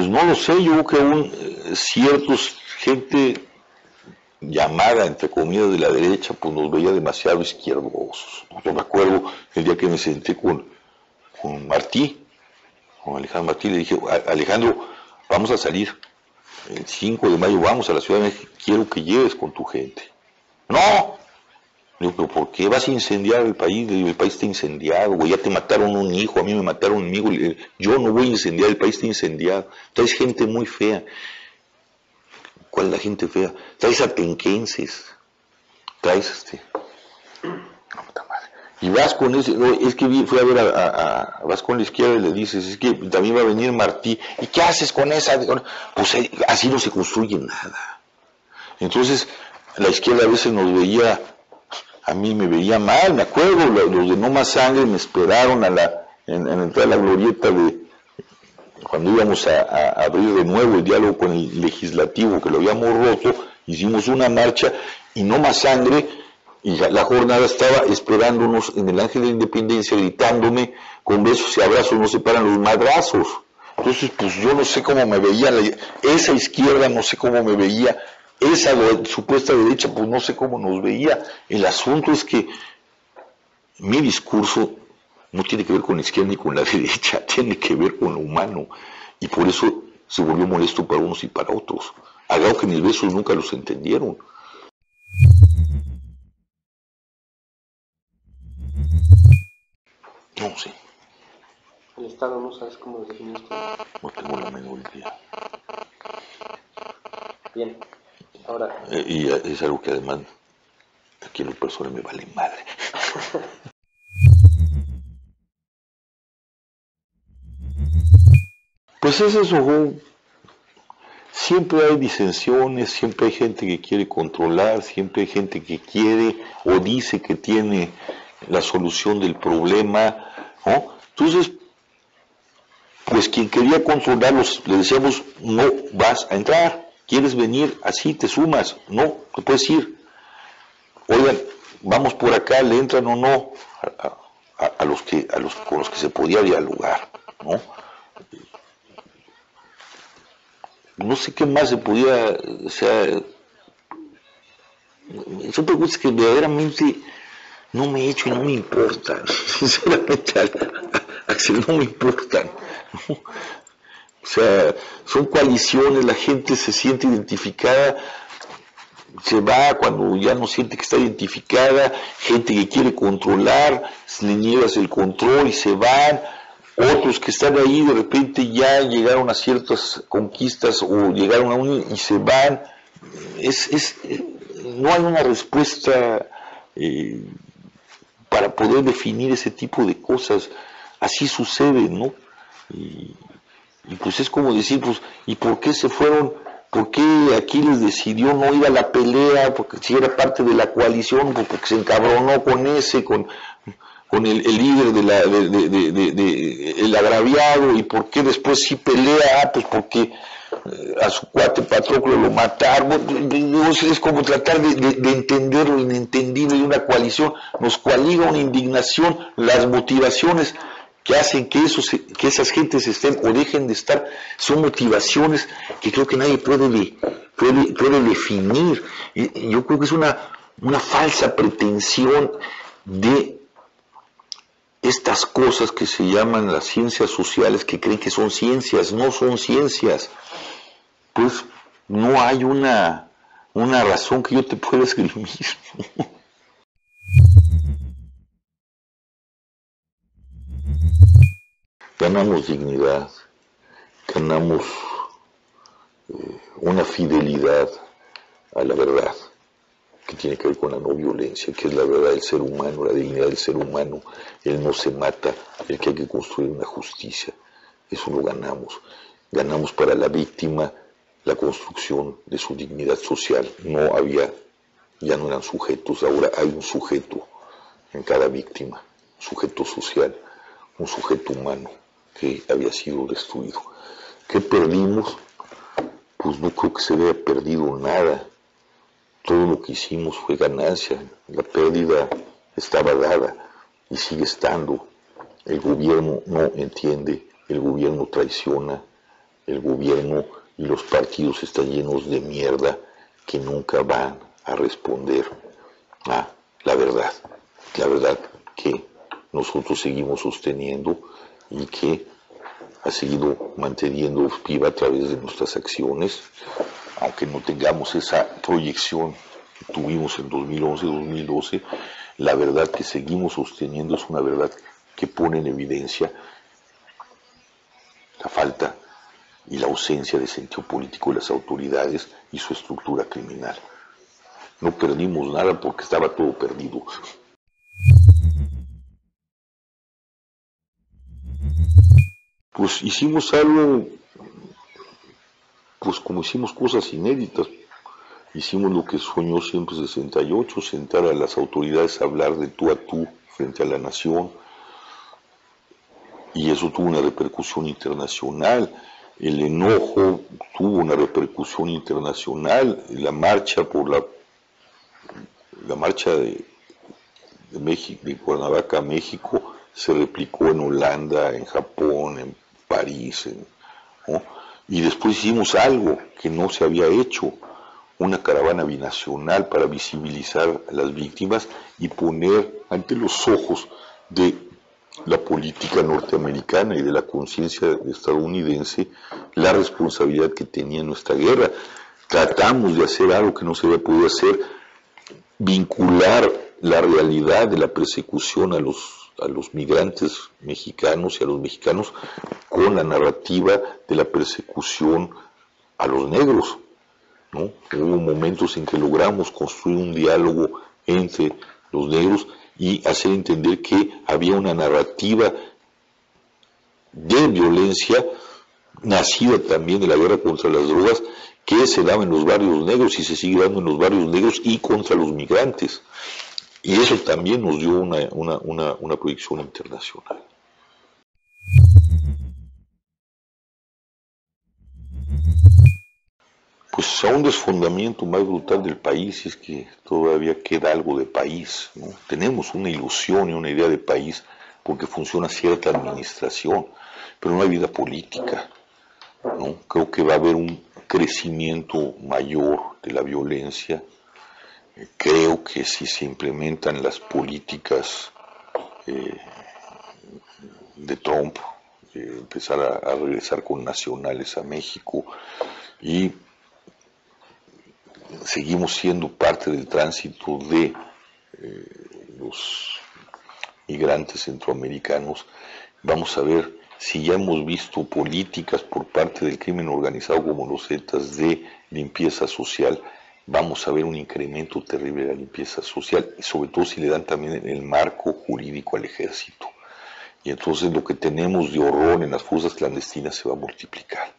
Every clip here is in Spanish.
Pues no lo sé, yo creo que aún ciertos gente llamada, entre comillas, de la derecha, pues nos veía demasiado izquierdosos. Yo me acuerdo el día que me senté con Martí, con Alejandro Martí, le dije, Alejandro, vamos a salir, el 5 de mayo vamos a la Ciudad de México, quiero que lleves con tu gente. No, le digo, pero ¿por qué vas a incendiar el país? Le digo, el país está incendiado, güey, ya te mataron un hijo, a mí me mataron un amigo, yo no voy a incendiar, el país está incendiado. Traes gente muy fea. ¿Cuál es la gente fea? Traes atenquenses, traes y vas con ese, no, es que fui a ver vas con la izquierda y le dices, es que también va a venir Martí, ¿y qué haces con esa? Pues así no se construye nada. Entonces, la izquierda a veces nos veía, a mí me veía mal, me acuerdo, los de No Más Sangre me esperaron en entrar a la glorieta cuando íbamos a abrir de nuevo el diálogo con el legislativo, que lo habíamos roto, hicimos una marcha y No Más Sangre, y la jornada estaba esperándonos en el Ángel de la Independencia, gritándome, con besos y abrazos no se paran los madrazos. Entonces, pues yo no sé cómo me veía, esa izquierda no sé cómo me veía, esa supuesta derecha, pues no sé cómo nos veía. El asunto es que mi discurso no tiene que ver con la izquierda ni con la derecha, tiene que ver con lo humano, y por eso se volvió molesto para unos y para otros. Algo que mis besos nunca los entendieron. No sé. El Estado no sabes cómo lo definiste. No tengo la menor idea. Bien, ahora... y es algo que además aquí en lo personal me vale madre. Pues es eso, siempre hay disensiones, siempre hay gente que quiere controlar, siempre hay gente que quiere o dice que tiene la solución del problema, ¿no? Entonces, pues quien quería controlarlos, le decíamos, no vas a entrar, quieres venir, así te sumas, no, te puedes ir. Oigan, vamos por acá, le entran o no con los que se podía dialogar, ¿no? No sé qué más se podía, o sea, son preguntas que verdaderamente no me he hecho y no me importan, sinceramente, Axel, no me importan, ¿no? O sea, son coaliciones, la gente se siente identificada, se va cuando ya no siente que está identificada, gente que quiere controlar, le niegas el control y se van, otros que están ahí de repente ya llegaron a ciertas conquistas o llegaron a un y se van. No hay una respuesta para poder definir ese tipo de cosas. Así sucede, ¿no? Y pues es como decir, pues, ¿y por qué se fueron? ¿Por qué Aquiles decidió no ir a la pelea? Porque si era parte de la coalición, pues porque se encabronó con el líder el agraviado, y por qué después sí pelea, pues porque a su cuate Patroclo lo mataron. Es como tratar de entender lo inentendible de una coalición. Nos coaliga una indignación, las motivaciones que hacen que esas gentes estén o dejen de estar, son motivaciones que creo que nadie puede definir. Y yo creo que es una falsa pretensión de estas cosas que se llaman las ciencias sociales, que creen que son ciencias, no son ciencias. Pues no hay una razón que yo te pueda esgrimir. Ganamos dignidad, ganamos una fidelidad a la verdad, que tiene que ver con la no violencia, que es la verdad del ser humano, la dignidad del ser humano, el no se mata, el que hay que construir una justicia. Eso lo ganamos. Ganamos para la víctima la construcción de su dignidad social. Ya no eran sujetos, ahora hay un sujeto en cada víctima, un sujeto social, un sujeto humano que había sido destruido. ¿Qué perdimos? Pues no creo que se haya perdido nada. Todo lo que hicimos fue ganancia. La pérdida estaba dada y sigue estando. El gobierno no entiende, el gobierno traiciona, el gobierno y los partidos están llenos de mierda que nunca van a responder a la verdad que nosotros seguimos sosteniendo y que ha seguido manteniendo viva a través de nuestras acciones, aunque no tengamos esa proyección que tuvimos en 2011-2012, la verdad que seguimos sosteniendo es una verdad que pone en evidencia la falta y la ausencia de sentido político de las autoridades y su estructura criminal. No perdimos nada porque estaba todo perdido. Pues hicimos algo, pues como hicimos cosas inéditas, hicimos lo que soñó siempre 68, sentar a las autoridades a hablar de tú a tú frente a la nación, y eso tuvo una repercusión internacional. El enojo tuvo una repercusión internacional. La marcha por la marcha de México, de Cuernavaca a México, se replicó en Holanda, en Japón, en París, ¿no? Y después hicimos algo que no se había hecho, una caravana binacional para visibilizar a las víctimas y poner ante los ojos de la política norteamericana y de la conciencia estadounidense la responsabilidad que tenía nuestra guerra. Tratamos de hacer algo que no se había podido hacer, vincular la realidad de la persecución a los migrantes mexicanos y a los mexicanos con la narrativa de la persecución a los negros, ¿no? Hubo momentos en que logramos construir un diálogo entre los negros y hacer entender que había una narrativa de violencia nacida también de la guerra contra las drogas que se daba en los barrios negros y se sigue dando en los barrios negros y contra los migrantes. Y eso también nos dio una proyección internacional. Pues a un desfondamiento más brutal del país, es que todavía queda algo de país, ¿no? Tenemos una ilusión y una idea de país porque funciona cierta administración, pero no hay vida política, ¿no? Creo que va a haber un crecimiento mayor de la violencia. Creo que si se implementan las políticas de Trump, empezar a regresar con nacionales a México, y seguimos siendo parte del tránsito de los migrantes centroamericanos, vamos a ver si ya hemos visto políticas por parte del crimen organizado como los Zetas de limpieza social. Vamos a ver un incremento terrible de la limpieza social, y sobre todo si le dan también el marco jurídico al ejército. Y entonces lo que tenemos de horror en las fosas clandestinas se va a multiplicar,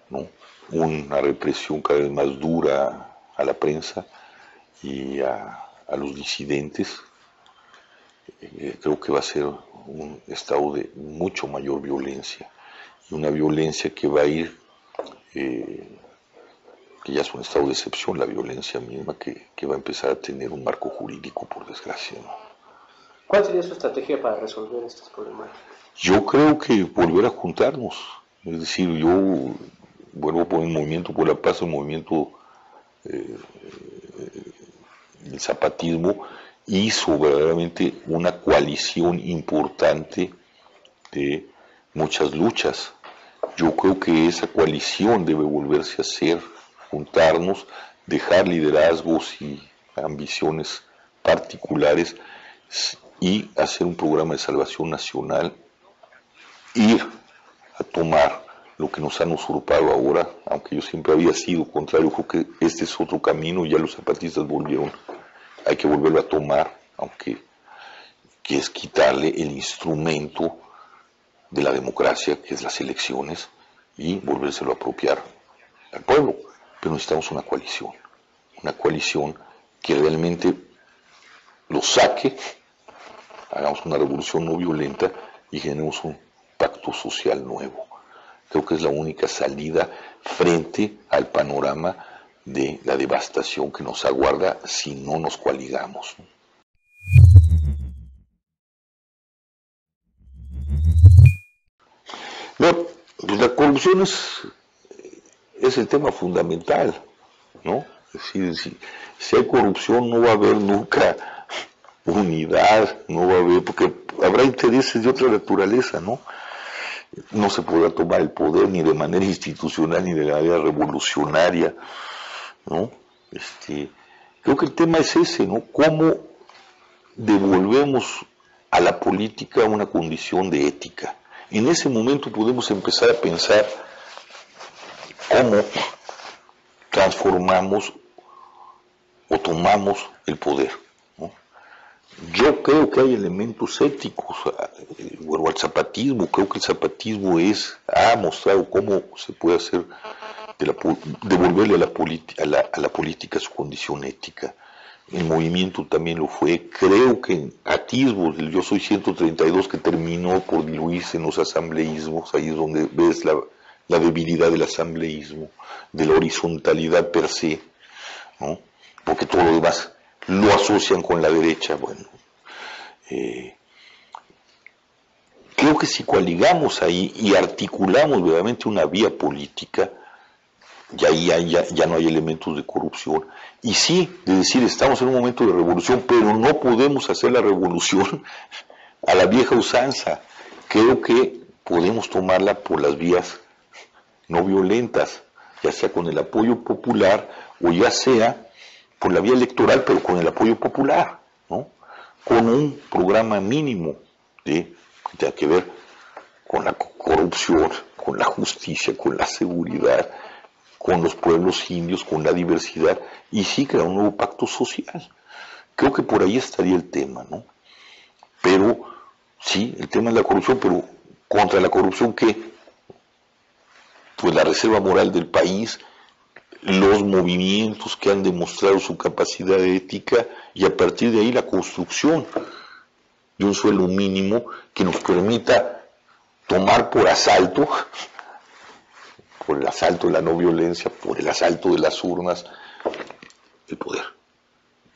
¿no? Una represión cada vez más dura a la prensa y a los disidentes. Creo que va a ser un estado de mucho mayor violencia, y una violencia que va a ir... que ya es un estado de excepción, la violencia misma, que va a empezar a tener un marco jurídico, por desgracia, ¿no? ¿Cuál sería su estrategia para resolver estos problemas? Yo creo que volver a juntarnos, es decir, yo vuelvo a poner el Movimiento por la Paz, el movimiento, el zapatismo hizo verdaderamente una coalición importante de muchas luchas. Yo creo que esa coalición debe volverse a hacer, juntarnos, dejar liderazgos y ambiciones particulares y hacer un programa de salvación nacional, ir a tomar lo que nos han usurpado ahora, aunque yo siempre había sido contrario, creo que este es otro camino, ya los zapatistas volvieron, hay que volverlo a tomar, aunque que es quitarle el instrumento de la democracia, que es las elecciones, y volvérselo a apropiar al pueblo. Pero necesitamos una coalición que realmente lo saque, hagamos una revolución no violenta y generemos un pacto social nuevo. Creo que es la única salida frente al panorama de la devastación que nos aguarda si no nos coaligamos. No, pues la corrupción es es el tema fundamental, ¿no? Es decir, si hay corrupción no va a haber nunca unidad, no va a haber, porque habrá intereses de otra naturaleza, ¿no? No se podrá tomar el poder ni de manera institucional ni de manera revolucionaria, ¿no? Creo que el tema es ese, ¿no? ¿Cómo devolvemos a la política una condición de ética? En ese momento podemos empezar a pensar cómo transformamos o tomamos el poder, ¿no? Yo creo que hay elementos éticos, bueno, al zapatismo, creo que el zapatismo ha mostrado cómo se puede hacer, devolverle a la política su condición ética. El movimiento también lo fue, creo que en atisbos del Yo Soy 132 que terminó por diluirse en los asambleísmos, ahí es donde ves la debilidad del asambleísmo, de la horizontalidad per se, ¿no? Porque todo lo demás lo asocian con la derecha. Bueno, creo que si coaligamos ahí y articulamos verdaderamente una vía política, y ahí ya no hay elementos de corrupción, y sí, de decir, estamos en un momento de revolución, pero no podemos hacer la revolución a la vieja usanza. Creo que podemos tomarla por las vías no violentas, ya sea con el apoyo popular o ya sea por la vía electoral, pero con el apoyo popular, ¿no? Con un programa mínimo que tenga que ver con la corrupción, con la justicia, con la seguridad, con los pueblos indios, con la diversidad, y sí crear un nuevo pacto social. Creo que por ahí estaría el tema, ¿no? Pero sí, el tema es la corrupción, pero contra la corrupción, ¿qué? Pues la reserva moral del país, los movimientos que han demostrado su capacidad ética, y a partir de ahí la construcción de un suelo mínimo que nos permita tomar por asalto, por el asalto de la no violencia, por el asalto de las urnas, el poder,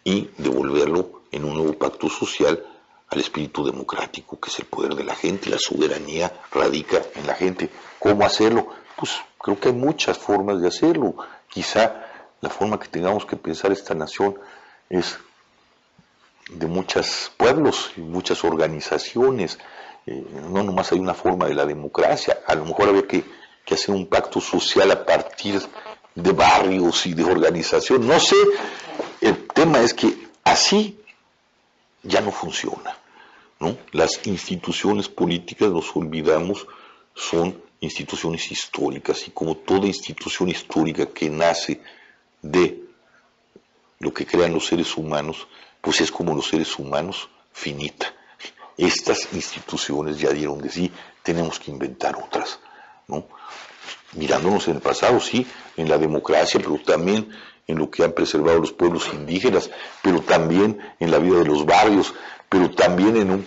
y devolverlo en un nuevo pacto social al espíritu democrático, que es el poder de la gente. La soberanía radica en la gente. ¿Cómo hacerlo? Pues creo que hay muchas formas de hacerlo. Quizá la forma que tengamos que pensar esta nación es de muchos pueblos y muchas organizaciones. No nomás hay una forma de la democracia. A lo mejor había que hacer un pacto social a partir de barrios y de organización. No sé, el tema es que así ya no funciona, ¿no? Las instituciones políticas, nos olvidamos, son instituciones históricas, y como toda institución histórica que nace de lo que crean los seres humanos, pues es como los seres humanos, finita. Estas instituciones ya dieron de sí, tenemos que inventar otras, ¿no? Mirándonos en el pasado, sí, en la democracia, pero también en lo que han preservado los pueblos indígenas, pero también en la vida de los barrios, pero también en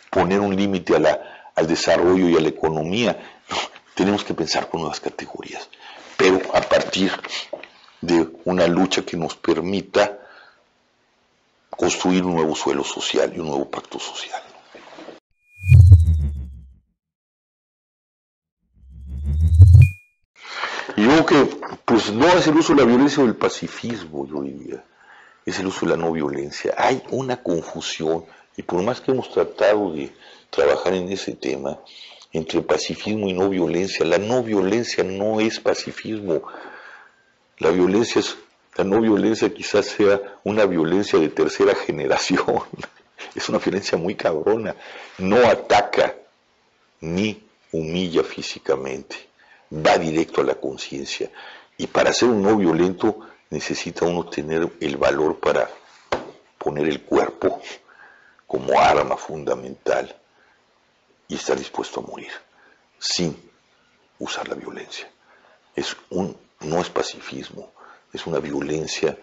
poner un límite al desarrollo y a la economía. No, tenemos que pensar con nuevas categorías, pero a partir de una lucha que nos permita construir un nuevo suelo social y un nuevo pacto social. Y yo creo que, pues no es el uso de la violencia o del pacifismo, yo diría, es el uso de la no violencia. Hay una confusión, y por más que hemos tratado de trabajar en ese tema, entre pacifismo y no violencia, la no violencia no es pacifismo. La no violencia quizás sea una violencia de tercera generación. Es una violencia muy cabrona. No ataca ni humilla físicamente, va directo a la conciencia. Y para ser un no violento necesita uno tener el valor para poner el cuerpo como arma fundamental y estar dispuesto a morir sin usar la violencia. No es pacifismo, es una violencia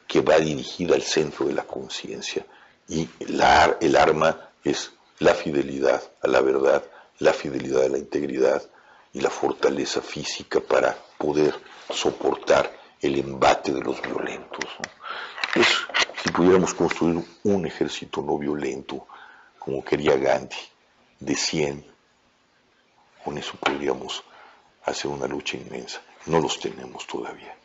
que va dirigida al centro de la conciencia, y el arma es la fidelidad a la verdad, la fidelidad a la integridad y la fortaleza física para poder soportar el embate de los violentos, ¿no? Si pudiéramos construir un ejército no violento, como quería Gandhi, de 100, con eso podríamos hacer una lucha inmensa. no los tenemos todavía.